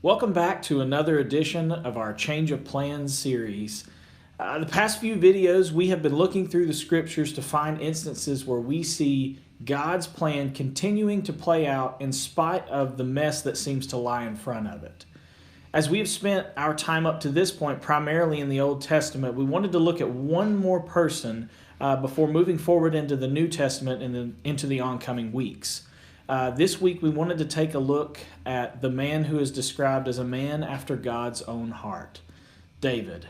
Welcome back to another edition of our Change of Plans series. The past few videos, we have been looking through the scriptures to find instances where we see God's plan continuing to play out in spite of the mess that seems to lie in front of it. As we have spent our time up to this point primarily in the Old Testament, we wanted to look at one more person before moving forward into the New Testament and into the oncoming weeks. This week we wanted to take a look at the man who is described as a man after God's own heart, David.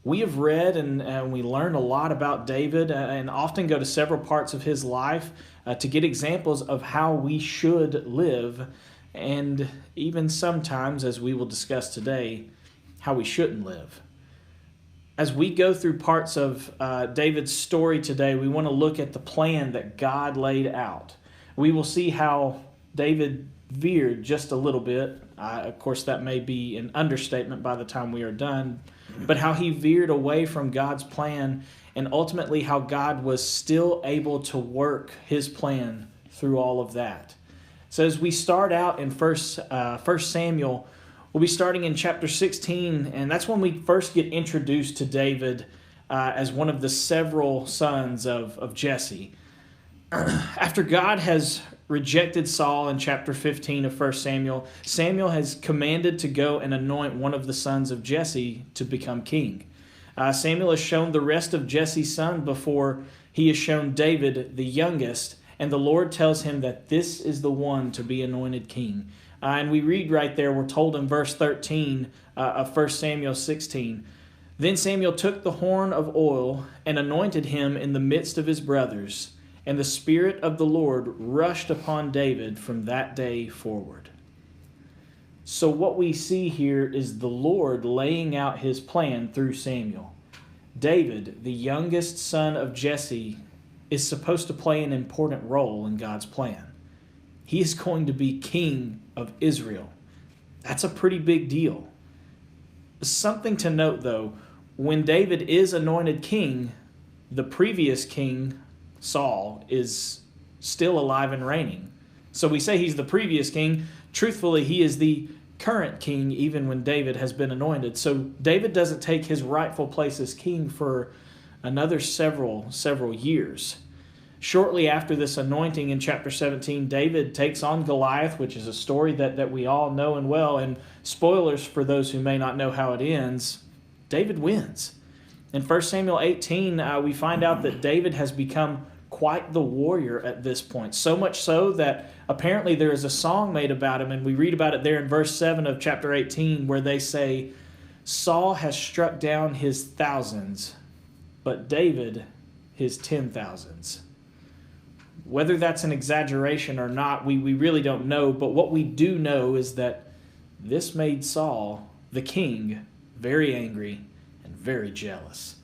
We have read and we learn a lot about David and often go to several parts of his life to get examples of how we should live, and even sometimes, as we will discuss today, how we shouldn't live. As we go through parts of David's story today, we want to look at the plan that God laid out. We will see how David veered just a little bit. Of course, that may be an understatement by the time we are done, but how he veered away from God's plan, and ultimately how God was still able to work his plan through all of that. So as we start out in First Samuel, we'll be starting in chapter 16, and that's when we first get introduced to David as one of the several sons of Jesse. After God has rejected Saul in chapter 15 of 1 Samuel, Samuel has commanded to go and anoint one of the sons of Jesse to become king. Samuel has shown the rest of Jesse's son before he has shown David, the youngest, and the Lord tells him that this is the one to be anointed king. And we read right there, we're told in verse 13 of 1 Samuel 16, "Then Samuel took the horn of oil and anointed him in the midst of his brothers. And the Spirit of the Lord rushed upon David from that day forward." So what we see here is the Lord laying out his plan through Samuel. David, the youngest son of Jesse, is supposed to play an important role in God's plan. He is going to be king of Israel. That's a pretty big deal. Something to note, though, when David is anointed king, the previous king, Saul, is still alive and reigning. So we say he's the previous king. Truthfully, he is the current king even when David has been anointed. So David doesn't take his rightful place as king for another several years. Shortly after this anointing in chapter 17, David takes on Goliath, which is a story that we all know and well. And spoilers for those who may not know how it ends, David wins. In 1 Samuel 18, we find out that David has become quite the warrior at this point. So much so that apparently there is a song made about him, and we read about it there in verse 7 of chapter 18, where they say, "Saul has struck down his thousands, but David his 10,000s." Whether that's an exaggeration or not, we really don't know, but what we do know is that this made Saul, the king, very angry and very jealous.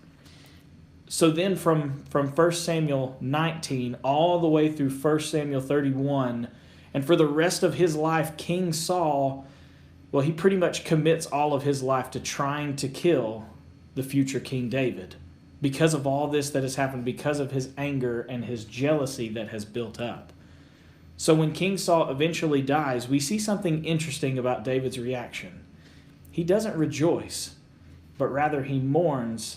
So then from 1 Samuel 19 all the way through 1 Samuel 31, and for the rest of his life, King Saul, well, he pretty much commits all of his life to trying to kill the future King David because of all this that has happened, because of his anger and his jealousy that has built up. So when King Saul eventually dies, we see something interesting about David's reaction. He doesn't rejoice, but rather he mourns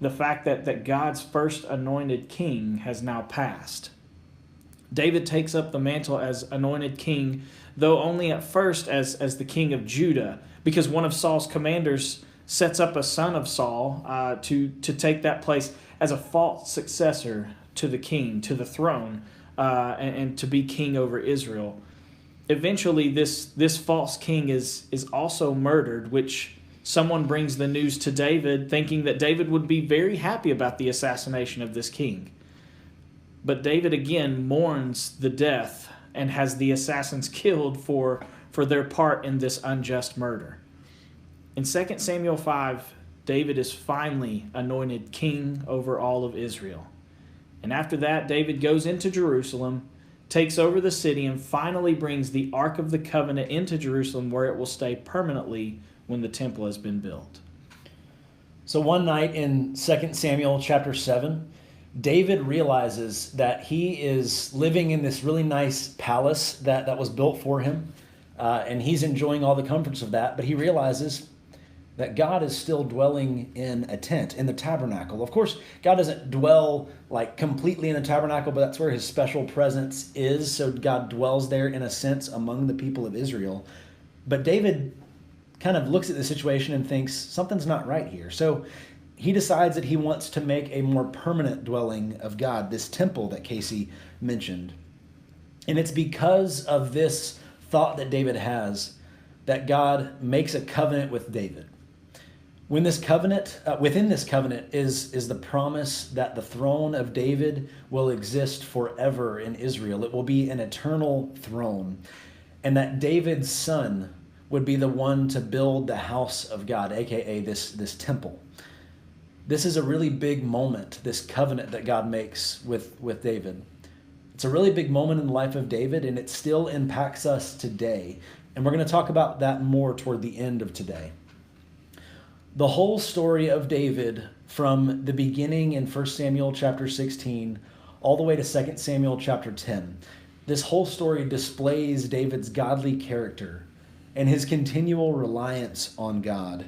the fact that God's first anointed king has now passed. David takes up the mantle as anointed king, though only at first as the king of Judah, because one of Saul's commanders sets up a son of Saul to take that place as a false successor to the king, to the throne, and to be king over Israel. Eventually, this false king is also murdered, which someone brings the news to David, thinking that David would be very happy about the assassination of this king. But David again mourns the death and has the assassins killed for their part in this unjust murder. In 2 Samuel 5, David is finally anointed king over all of Israel. And after that, David goes into Jerusalem, takes over the city, and finally brings the Ark of the Covenant into Jerusalem, where it will stay permanently when the temple has been built. So one night in 2 Samuel chapter 7, David realizes that he is living in this really nice palace that was built for him. and he's enjoying all the comforts of that, but he realizes that God is still dwelling in a tent, in the tabernacle. Of course, God doesn't dwell like completely in the tabernacle, but that's where his special presence is. So God dwells there in a sense among the people of Israel. But David kind of looks at the situation and thinks something's not right here. So he decides that he wants to make a more permanent dwelling of God, this temple that Casey mentioned. And it's because of this thought that David has that God makes a covenant with David. When this covenant, within this covenant is the promise that the throne of David will exist forever in Israel. It will be an eternal throne, and that David's son would be the one to build the house of God, aka this temple. This is a really big moment, this covenant that God makes with David. It's a really big moment in the life of David, and it still impacts us today. And we're going to talk about that more toward the end of today. The whole story of David, from the beginning in 1 Samuel chapter 16 all the way to 2 Samuel chapter 10, this whole story displays David's godly character and his continual reliance on God.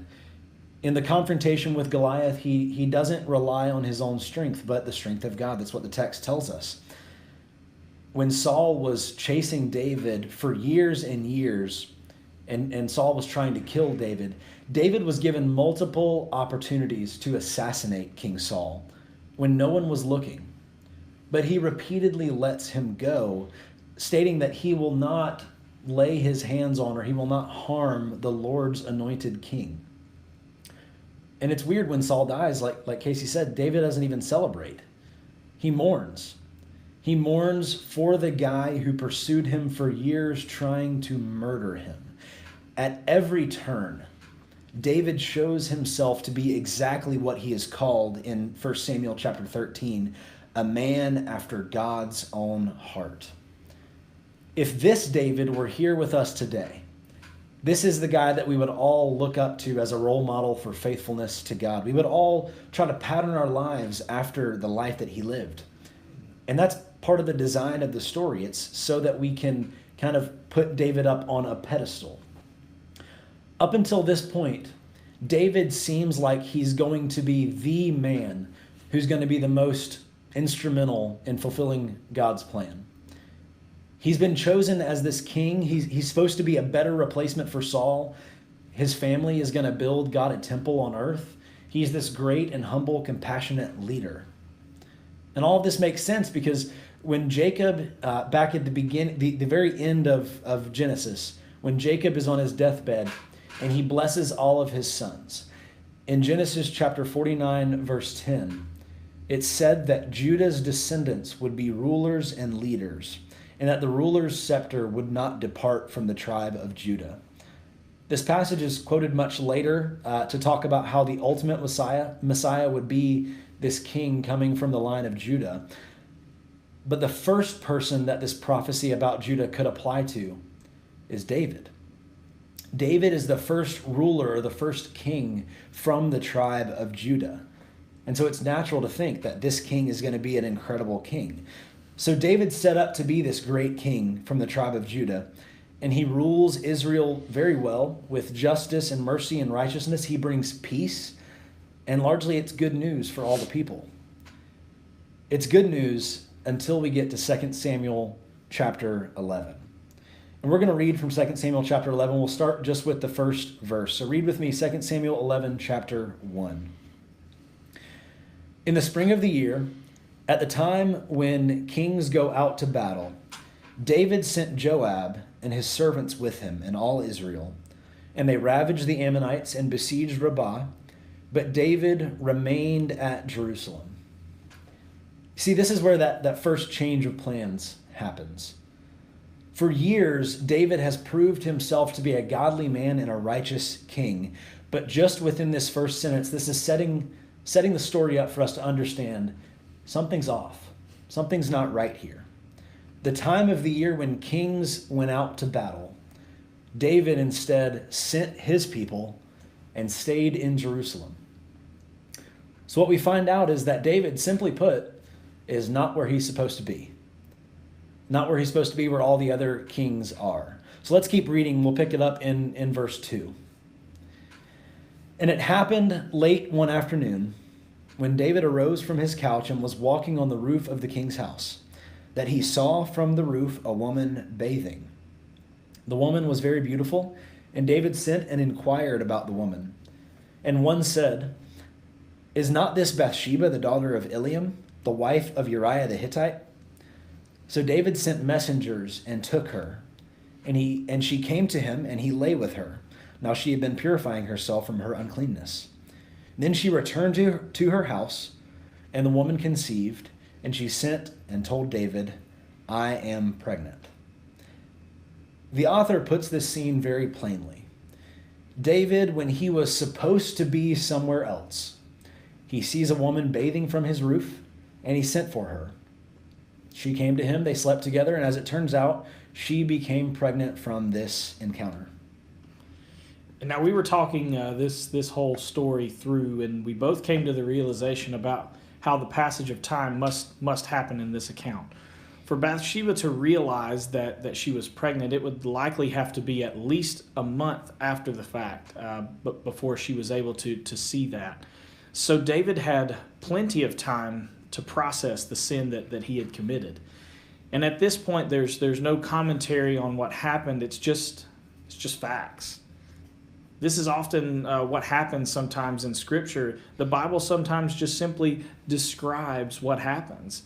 In the confrontation with Goliath, he doesn't rely on his own strength, but the strength of God. That's what the text tells us. When Saul was chasing David for years and years, and Saul was trying to kill David, David was given multiple opportunities to assassinate King Saul when no one was looking. But he repeatedly lets him go, stating that he will not lay his hands on or he will not harm the Lord's anointed king. And it's weird when Saul dies, like Casey said, David doesn't even celebrate. He mourns. He mourns for the guy who pursued him for years trying to murder him. At every turn, David shows himself to be exactly what he is called in 1 Samuel chapter 13, a man after God's own heart. If this David were here with us today, this is the guy that we would all look up to as a role model for faithfulness to God. We would all try to pattern our lives after the life that he lived. And that's part of the design of the story. It's so that we can kind of put David up on a pedestal. Up until this point, David seems like he's going to be the man who's going to be the most instrumental in fulfilling God's plan. He's been chosen as this king. He's supposed to be a better replacement for Saul. His family is going to build God a temple on earth. He's this great and humble, compassionate leader. And all of this makes sense because when Jacob, back at the beginning, the very end of Genesis, when Jacob is on his deathbed and he blesses all of his sons, in Genesis chapter 49, verse 10, it said that Judah's descendants would be rulers and leaders, and that the ruler's scepter would not depart from the tribe of Judah. This passage is quoted much later to talk about how the ultimate Messiah would be this king coming from the line of Judah. But the first person that this prophecy about Judah could apply to is David. David is the first ruler, or the first king from the tribe of Judah. And so it's natural to think that this king is going to be an incredible king. So David's set up to be this great king from the tribe of Judah, and he rules Israel very well with justice and mercy and righteousness. He brings peace, and largely it's good news for all the people. It's good news until we get to 2 Samuel chapter 11. And we're going to read from 2 Samuel chapter 11. We'll start just with the first verse. So read with me 2 Samuel 11, chapter 1. In the spring of the year, at the time when kings go out to battle, David sent Joab and his servants with him and all Israel, and they ravaged the Ammonites and besieged Rabbah, but David remained at Jerusalem. See, this is where that first change of plans happens. For years, David has proved himself to be a godly man and a righteous king, but just within this first sentence, this is setting the story up for us to understand something's off. Something's not right here. The time of the year when kings went out to battle, David instead sent his people and stayed in Jerusalem. So what we find out is that David, simply put, is not where he's supposed to be. Not where he's supposed to be, where all the other kings are. So let's keep reading. We'll pick it up in verse 2. And it happened late one afternoon, when David arose from his couch and was walking on the roof of the king's house, that he saw from the roof a woman bathing. The woman was very beautiful, and David sent and inquired about the woman. And one said, "Is not this Bathsheba, the daughter of Eliam, the wife of Uriah the Hittite?" So David sent messengers and took her, and she came to him, and he lay with her. Now she had been purifying herself from her uncleanness. Then she returned to her house, and the woman conceived, and she sent and told David, "I am pregnant." The author puts this scene very plainly. David, when he was supposed to be somewhere else, he sees a woman bathing from his roof, and he sent for her. She came to him, they slept together, and as it turns out, she became pregnant from this encounter. Now, we were talking this whole story through, and we both came to the realization about how the passage of time must happen in this account. For Bathsheba to realize that she was pregnant, it would likely have to be at least a month after the fact, but before she was able to see that. So David had plenty of time to process the sin that he had committed. And at this point, there's no commentary on what happened. It's just facts. This is often what happens sometimes in Scripture. The Bible sometimes just simply describes what happens.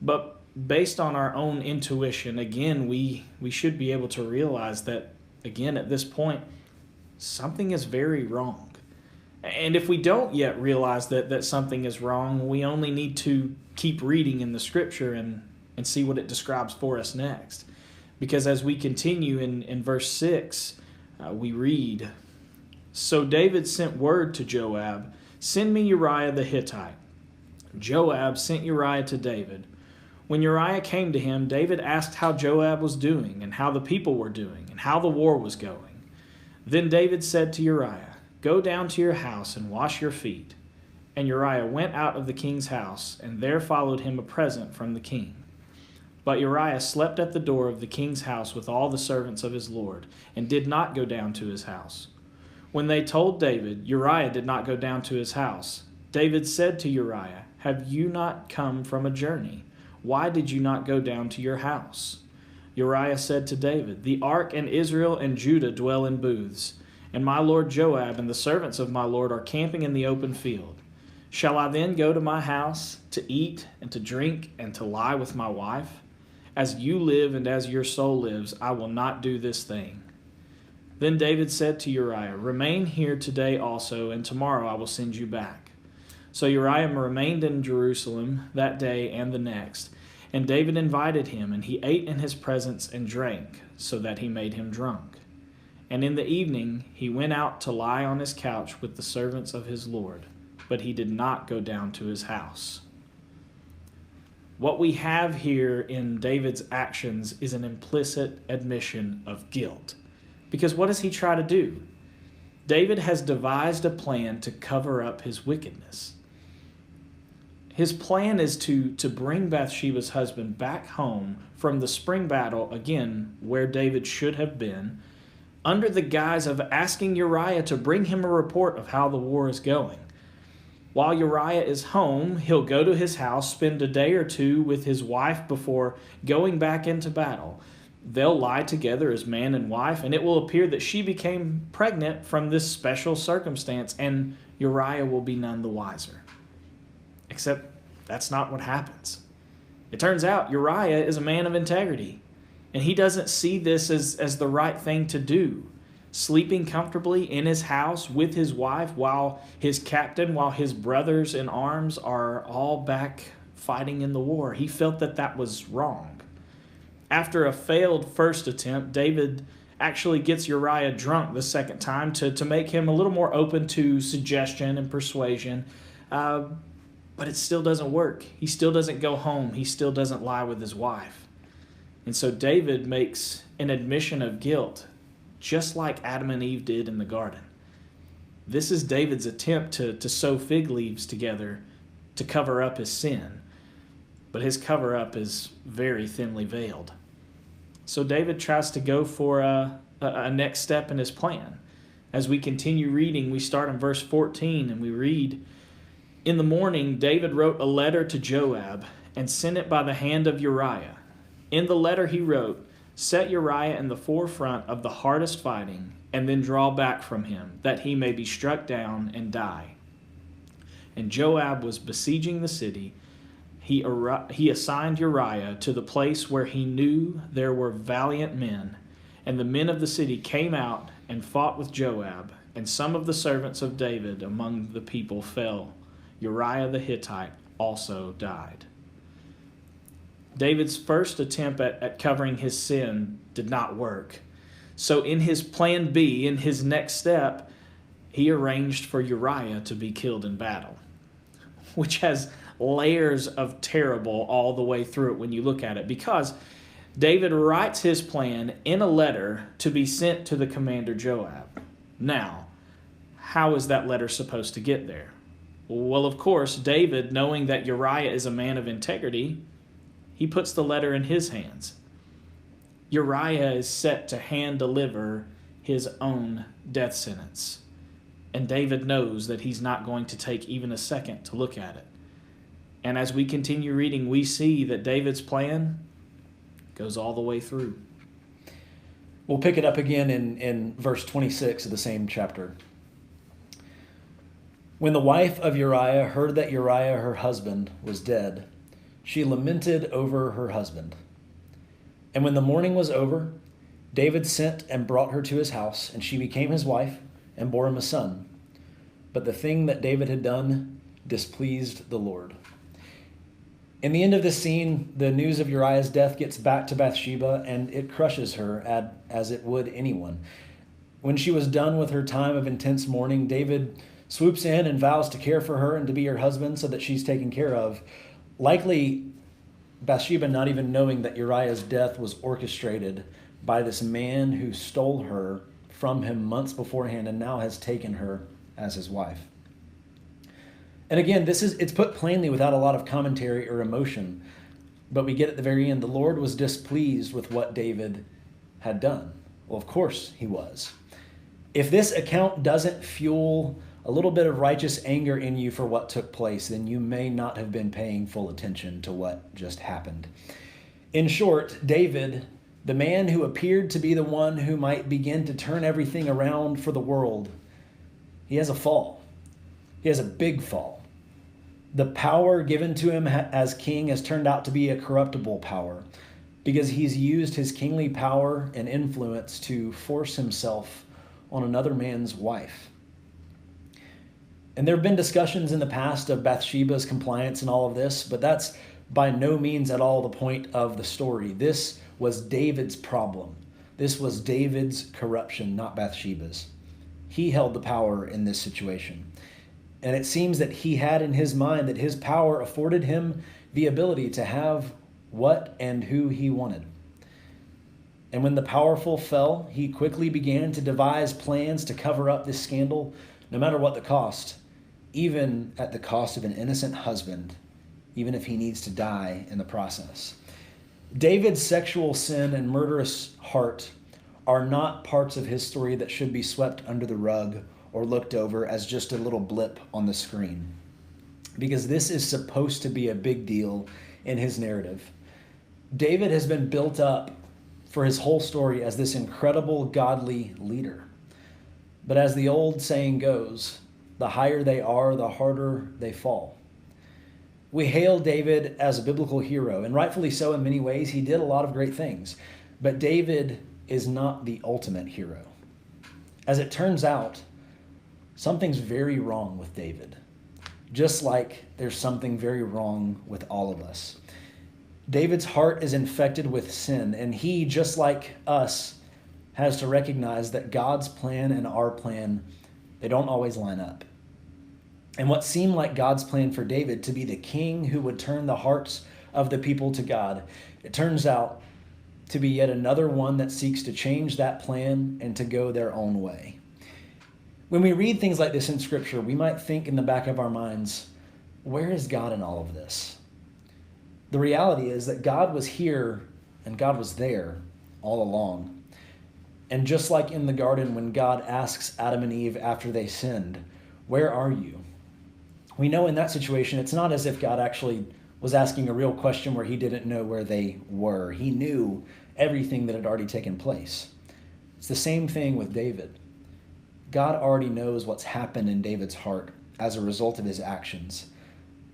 But based on our own intuition, again, we should be able to realize that, again, at this point, something is very wrong. And if we don't yet realize that something is wrong, we only need to keep reading in the Scripture and see what it describes for us next. Because as we continue in verse 6, we read, "So David sent word to Joab, 'Send me Uriah the Hittite.' Joab sent Uriah to David. When Uriah came to him, David asked how Joab was doing, and how the people were doing, and how the war was going. Then David said to Uriah, 'Go down to your house and wash your feet.' And Uriah went out of the king's house, and there followed him a present from the king. But Uriah slept at the door of the king's house with all the servants of his lord, and did not go down to his house. When they told David, Uriah did not go down to his house. David said to Uriah, 'Have you not come from a journey? Why did you not go down to your house?' Uriah said to David, 'The ark and Israel and Judah dwell in booths, and my lord Joab and the servants of my lord are camping in the open field. Shall I then go to my house to eat and to drink and to lie with my wife? As you live and as your soul lives, I will not do this thing.' Then David said to Uriah, 'Remain here today also, and tomorrow I will send you back.' So Uriah remained in Jerusalem that day and the next, and David invited him, and he ate in his presence and drank, so that he made him drunk. And in the evening he went out to lie on his couch with the servants of his lord, but he did not go down to his house." What we have here in David's actions is an implicit admission of guilt. Because what does he try to do? David has devised a plan to cover up his wickedness. His plan is to bring Bathsheba's husband back home from the spring battle, again, where David should have been, under the guise of asking Uriah to bring him a report of how the war is going. While Uriah is home, he'll go to his house, spend a day or two with his wife before going back into battle. They'll lie together as man and wife, and it will appear that she became pregnant from this special circumstance, and Uriah will be none the wiser. Except that's not what happens. It turns out Uriah is a man of integrity, and he doesn't see this as the right thing to do. Sleeping comfortably in his house with his wife while his captain, while his brothers in arms are all back fighting in the war. He felt that was wrong. After a failed first attempt, David actually gets Uriah drunk the second time to make him a little more open to suggestion and persuasion. But it still doesn't work. He still doesn't go home. He still doesn't lie with his wife. And so David makes an admission of guilt, just like Adam and Eve did in the garden. This is David's attempt to sew fig leaves together to cover up his sin. But his cover-up is very thinly veiled. So David tries to go for a next step in his plan. As we continue reading, we start in verse 14 and we read, "In the morning, David wrote a letter to Joab and sent it by the hand of Uriah. In the letter he wrote, 'Set Uriah in the forefront of the hardest fighting, and then draw back from him, that he may be struck down and die.' And Joab was besieging the city. He assigned Uriah to the place where he knew there were valiant men. And the men of the city came out and fought with Joab, and some of the servants of David among the people fell. Uriah the Hittite also died." David's first attempt at covering his sin did not work. So in his plan B, in his next step, he arranged for Uriah to be killed in battle, which has layers of terrible all the way through it when you look at it, because David writes his plan in a letter to be sent to the commander Joab. Now, how is that letter supposed to get there? Well, of course, David, knowing that Uriah is a man of integrity, he puts the letter in his hands. Uriah is set to hand deliver his own death sentence. And David knows that he's not going to take even a second to look at it. And as we continue reading, we see that David's plan goes all the way through. We'll pick it up again in verse 26 of the same chapter. "When the wife of Uriah heard that Uriah, her husband, was dead, she lamented over her husband. And when the mourning was over, David sent and brought her to his house, and she became his wife and bore him a son. But the thing that David had done displeased the Lord." In the end of this scene, the news of Uriah's death gets back to Bathsheba, and it crushes her as it would anyone. When she was done with her time of intense mourning, David swoops in and vows to care for her and to be her husband so that she's taken care of. Likely, Bathsheba not even knowing that Uriah's death was orchestrated by this man who stole her from him months beforehand and now has taken her as his wife. And again, it's put plainly without a lot of commentary or emotion, but we get at the very end, the Lord was displeased with what David had done. Well, of course he was. If this account doesn't fuel a little bit of righteous anger in you for what took place, then you may not have been paying full attention to what just happened. In short, David, the man who appeared to be the one who might begin to turn everything around for the world, he has a fall. He has a big fall. The power given to him as king has turned out to be a corruptible power because he's used his kingly power and influence to force himself on another man's wife. And there have been discussions in the past of Bathsheba's compliance and all of this, but that's by no means at all the point of the story. This was David's problem. This was David's corruption, not Bathsheba's. He held the power in this situation. And it seems that he had in his mind that his power afforded him the ability to have what and who he wanted. And when the powerful fell, he quickly began to devise plans to cover up this scandal, no matter what the cost, even at the cost of an innocent husband, even if he needs to die in the process. David's sexual sin and murderous heart are not parts of his story that should be swept under the rug or looked over as just a little blip on the screen, because this is supposed to be a big deal in his narrative. David has been built up for his whole story as this incredible godly leader. But as the old saying goes, the higher they are, the harder they fall. We hail David as a biblical hero, and rightfully so in many ways. He did a lot of great things, but David is not the ultimate hero. As it turns out, something's very wrong with David, just like there's something very wrong with all of us. David's heart is infected with sin, and he, just like us, has to recognize that God's plan and our plan, they don't always line up. And what seemed like God's plan for David to be the king who would turn the hearts of the people to God, it turns out to be yet another one that seeks to change that plan and to go their own way. When we read things like this in Scripture, we might think in the back of our minds, where is God in all of this? The reality is that God was here and God was there all along. And just like in the garden when God asks Adam and Eve after they sinned, "Where are you?" We know in that situation, it's not as if God actually was asking a real question where he didn't know where they were. He knew everything that had already taken place. It's the same thing with David. God already knows what's happened in David's heart as a result of his actions.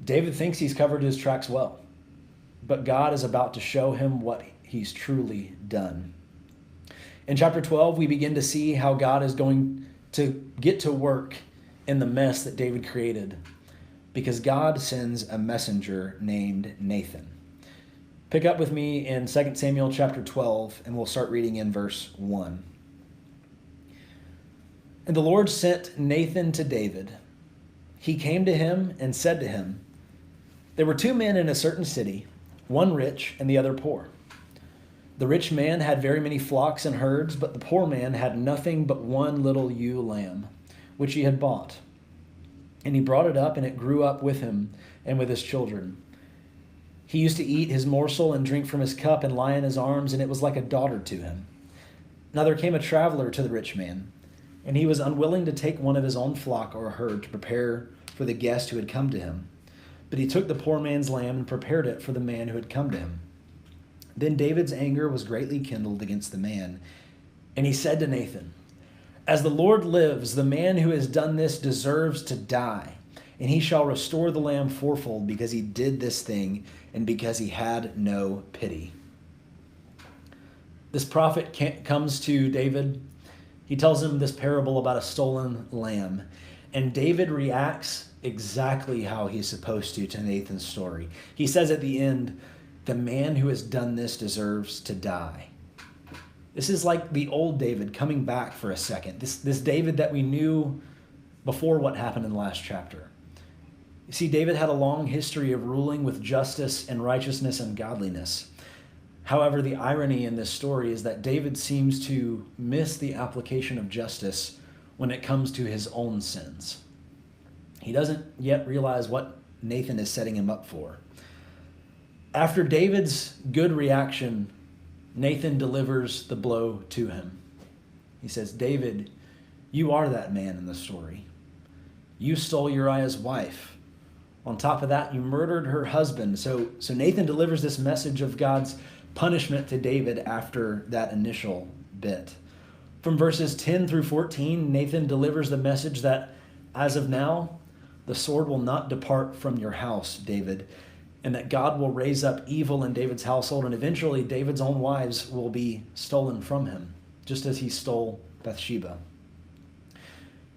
David thinks he's covered his tracks well, but God is about to show him what he's truly done. In chapter 12, we begin to see how God is going to get to work in the mess that David created, because God sends a messenger named Nathan. Pick up with me in 2 Samuel chapter 12, and we'll start reading in verse 1. "And the Lord sent Nathan to David. He came to him and said to him, 'There were two men in a certain city, one rich and the other poor. The rich man had very many flocks and herds, but the poor man had nothing but one little ewe lamb, which he had bought. And he brought it up, and it grew up with him and with his children. He used to eat his morsel and drink from his cup and lie in his arms, and it was like a daughter to him. Now there came a traveler to the rich man, and he was unwilling to take one of his own flock or herd to prepare for the guest who had come to him. But he took the poor man's lamb and prepared it for the man who had come to him. Then David's anger was greatly kindled against the man, and he said to Nathan, 'As the Lord lives, the man who has done this deserves to die, and he shall restore the lamb fourfold because he did this thing and because he had no pity.'" This prophet comes to David. He tells him this parable about a stolen lamb, and David reacts exactly how he's supposed to Nathan's story. He says at the end, "The man who has done this deserves to die." This is like the old David coming back for a second. This David that we knew before what happened in the last chapter. You see, David had a long history of ruling with justice and righteousness and godliness. However, the irony in this story is that David seems to miss the application of justice when it comes to his own sins. He doesn't yet realize what Nathan is setting him up for. After David's good reaction, Nathan delivers the blow to him. He says, "David, you are that man in the story. You stole Uriah's wife. On top of that, you murdered her husband." So Nathan delivers this message of God's punishment to David after that initial bit. From verses 10 through 14, Nathan delivers the message that, as of now, the sword will not depart from your house, David, and that God will raise up evil in David's household, and eventually David's own wives will be stolen from him, just as he stole Bathsheba.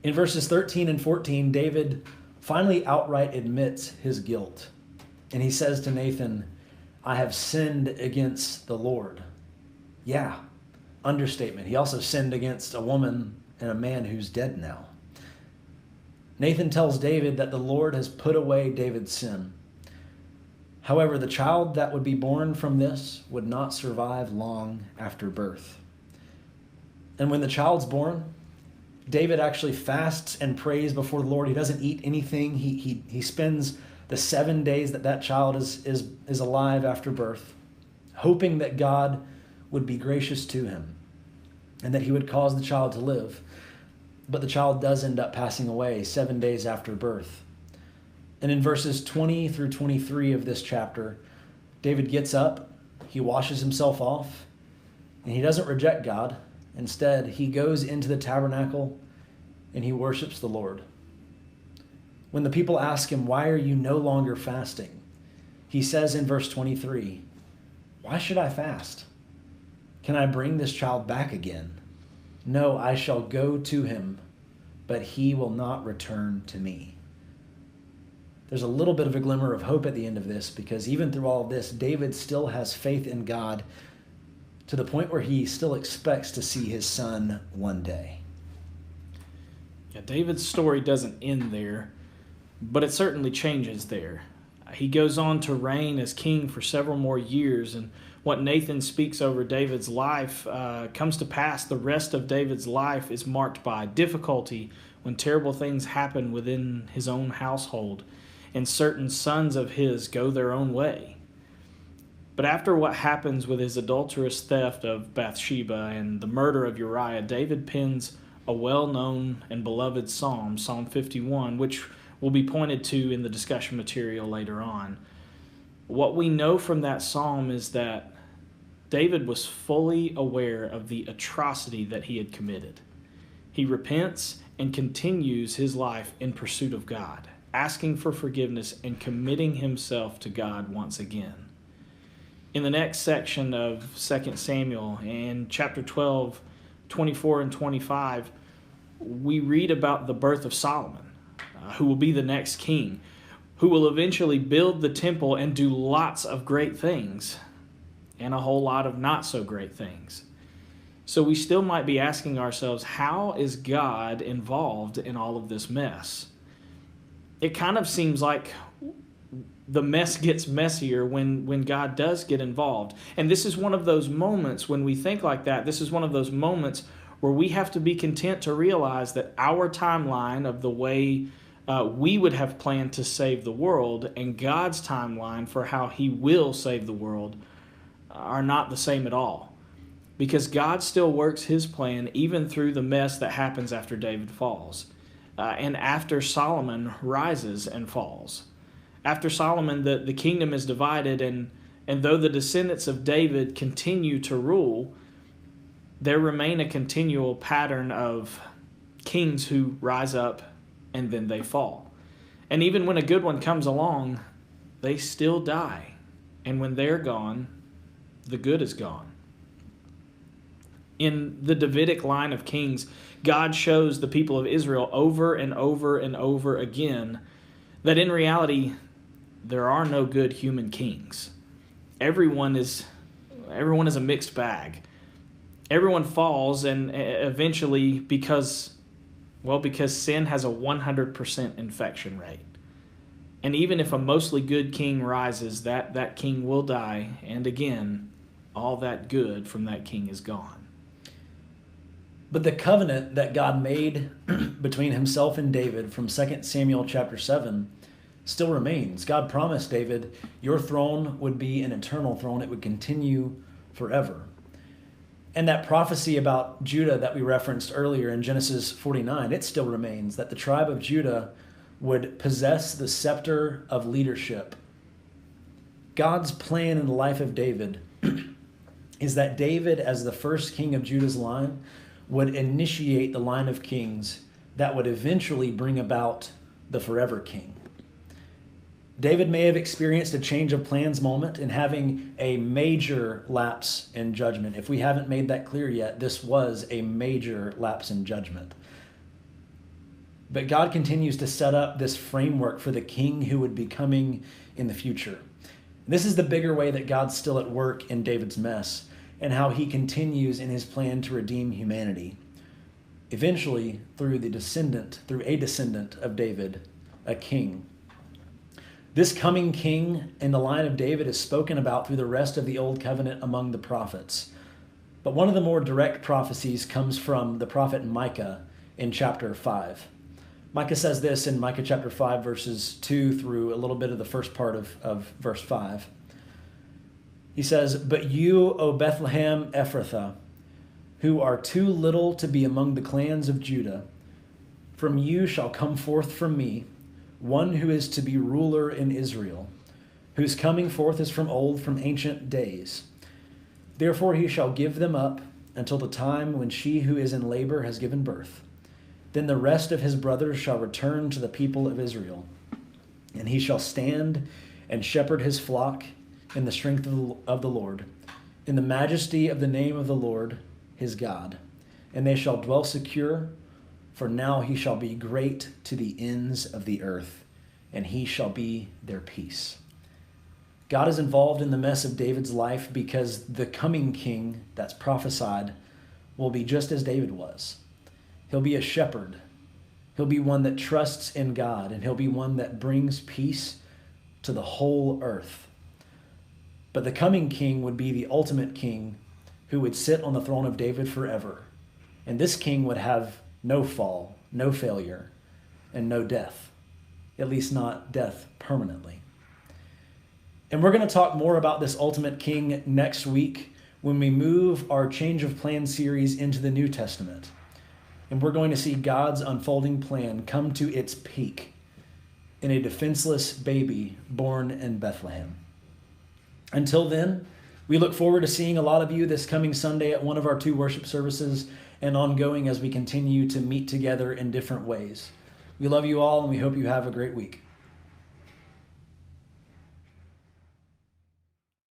In verses 13 and 14, David finally outright admits his guilt, and he says to Nathan, "I have sinned against the Lord." Yeah, understatement. He also sinned against a woman and a man who's dead now. Nathan tells David that the Lord has put away David's sin. However, the child that would be born from this would not survive long after birth. And when the child's born, David actually fasts and prays before the Lord. He doesn't eat anything. He spends the 7 days that child is alive after birth, hoping that God would be gracious to him and that he would cause the child to live. But the child does end up passing away 7 days after birth. And in verses 20 through 23 of this chapter, David gets up, he washes himself off, and he doesn't reject God. Instead, he goes into the tabernacle and he worships the Lord. When the people ask him, "Why are you no longer fasting?" he says in verse 23, "Why should I fast? Can I bring this child back again? No, I shall go to him, but he will not return to me." There's a little bit of a glimmer of hope at the end of this, because even through all of this, David still has faith in God to the point where he still expects to see his son one day. Yeah, David's story doesn't end there, but it certainly changes there. He goes on to reign as king for several more years, and what Nathan speaks over David's life comes to pass. The rest of David's life is marked by difficulty when terrible things happen within his own household, and certain sons of his go their own way. But after what happens with his adulterous theft of Bathsheba and the murder of Uriah, David pens a well-known and beloved psalm, Psalm 51, which will be pointed to in the discussion material later on. What we know from that psalm is that David was fully aware of the atrocity that he had committed. He repents and continues his life in pursuit of God, asking for forgiveness and committing himself to God once again. In the next section of 2 Samuel, in chapter 12, 24 and 25, we read about the birth of Solomon, who will be the next king, who will eventually build the temple and do lots of great things and a whole lot of not so great things. So we still might be asking ourselves, how is God involved in all of this mess? It kind of seems like the mess gets messier when God does get involved. And this is one of those moments when we think like that. This is one of those moments where we have to be content to realize that our timeline of the way we would have planned to save the world and God's timeline for how he will save the world are not the same at all. Because God still works his plan even through the mess that happens after David falls. And after Solomon rises and falls. After Solomon, the kingdom is divided, and though the descendants of David continue to rule, there remain a continual pattern of kings who rise up and then they fall. And even when a good one comes along, they still die. And when they're gone, the good is gone. In the Davidic line of kings, God shows the people of Israel over and over and over again that in reality, there are no good human kings. Everyone is a mixed bag. Everyone falls, and eventually because sin has a 100% infection rate. And even if a mostly good king rises, that king will die, and again, all that good from that king is gone. But the covenant that God made between himself and David from 2 Samuel chapter 7 still remains. God promised David, your throne would be an eternal throne. It would continue forever. And that prophecy about Judah that we referenced earlier in Genesis 49, it still remains, that the tribe of Judah would possess the scepter of leadership. God's plan in the life of David is that David, as the first king of Judah's line, would initiate the line of kings that would eventually bring about the forever king. David may have experienced a change of plans moment in having a major lapse in judgment. If we haven't made that clear yet, this was a major lapse in judgment. But God continues to set up this framework for the king who would be coming in the future. This is the bigger way that God's still at work in David's mess and how he continues in his plan to redeem humanity. Eventually, through a descendant of David, a king. This coming king in the line of David is spoken about through the rest of the Old Covenant among the prophets. But one of the more direct prophecies comes from the prophet Micah in chapter 5. Micah says this in Micah chapter 5, verses 2 through a little bit of the first part of verse 5. He says, "But you, O Bethlehem Ephrathah, who are too little to be among the clans of Judah, from you shall come forth from me one who is to be ruler in Israel, whose coming forth is from old, from ancient days. Therefore he shall give them up until the time when she who is in labor has given birth. Then the rest of his brothers shall return to the people of Israel, and he shall stand and shepherd his flock in the strength of the Lord, in the majesty of the name of the Lord his God. And they shall dwell secure, for now he shall be great to the ends of the earth, and he shall be their peace." God is involved in the mess of David's life because the coming king that's prophesied will be just as David was. He'll be a shepherd. He'll be one that trusts in God, and he'll be one that brings peace to the whole earth. But the coming king would be the ultimate king who would sit on the throne of David forever. And this king would have no fall, no failure, and no death, at least not death permanently. And we're going to talk more about this ultimate king next week when we move our Change of Plan series into the New Testament. And we're going to see God's unfolding plan come to its peak in a defenseless baby born in Bethlehem. Until then, we look forward to seeing a lot of you this coming Sunday at one of our 2 worship services and ongoing as we continue to meet together in different ways. We love you all, and we hope you have a great week.